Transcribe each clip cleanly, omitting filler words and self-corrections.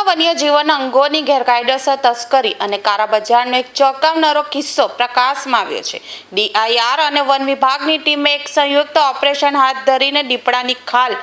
વન્યજીવન અંગોની ગેરકાયદેસર તસ્કરી અને કાળાબજારનો એક ચોંકાવનારો કિસ્સો પ્રકાશમાં આવ્યો છે। ડીઆઈઆર અને વન વિભાગની ટીમે એક સંયુક્ત ઓપરેશન હાથ ધરીને દીપડાની ખાલ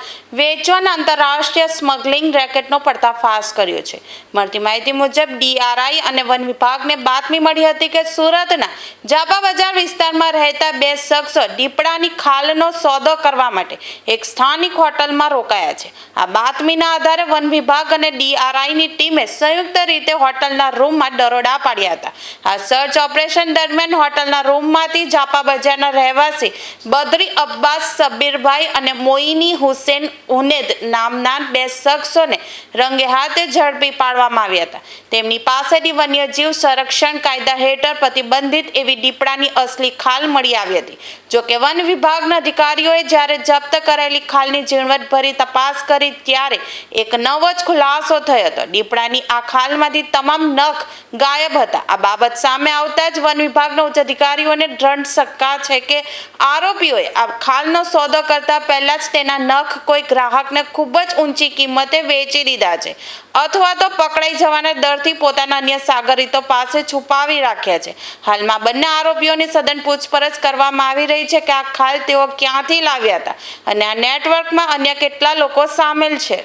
વેચવાના આંતરરાષ્ટ્રીય સ્મગલિંગ રેકેટનો પર્દાફાશ કર્યો છે। મળતી માહિતી મુજબ ડીઆરઆઈ અને વન વિભાગને બાતમી મળી હતી કે સુરતના જાપા બજાર વિસ્તારમાં રહેતા બે શખ્સો દીપડાની ખાલનો સોદો કરવા માટે એક સ્થાનિક હોટલમાં રોકાયા છે। આ બાતમીના આધારે વન વિભાગ અને ડીઆરઆઈની ટીમે સંયુક્ત રીતે હોટલના રૂમમાં દરોડા પાડ્યા હતા। આ સર્ચ ઓપરેશન દરમિયાન હોટલના રૂમમાંથી જાપા બજારના રહેવાસી બદરી અબ્બાસ સબીરભાઈ અને મોઈની હુસેન ઉનેદ નામના બે શખ્સોને રંગે હાથે ઝડપી પાડવામાં આવ્યા હતા। તેમની પાસેથી વન્યજીવ સંરક્ષણ કાયદા હેઠળ પ્રતિબંધિત એવી દીપડાની અસલી ખાલ મળી આવી હતી। જોકે વન વિભાગના અધિકારીઓએ જ્યારે જપ્ત કરાયેલી ખાલની ઝીણવટભરી તપાસ કરી ત્યારે એક નવો જ ખુલાસો થયો હતો। દીપડાની આ ખાલમાંથી તમામ નખ ગાયબ હતા। આ બાબત સામે આવતા જ વન વિભાગના ઉચ્ચ અધિકારીઓને દ્રઢ શંકા છે કે આરોપીઓએ આ ખાલનો સોદો કરતા પહેલા જ તેના નખ કોઈ ગ્રાહકને ખૂબ જ ઊંચી કિંમતે વેચી દીધા છે અથવા તો પકડાઈ જવાના ડરથી પોતાના અન્ય સાગરીતો પાસે છુપાવી રાખ્યા છે। હાલમાં બંને આરોપીઓની સઘન પૂછપરછ કરવામાં આવી રહી છે કે આ ખાલ તેઓ ક્યાંથી લાવ્યા હતા અને આ નેટવર્કમાં અન્ય કેટલા લોકો સામેલ છે।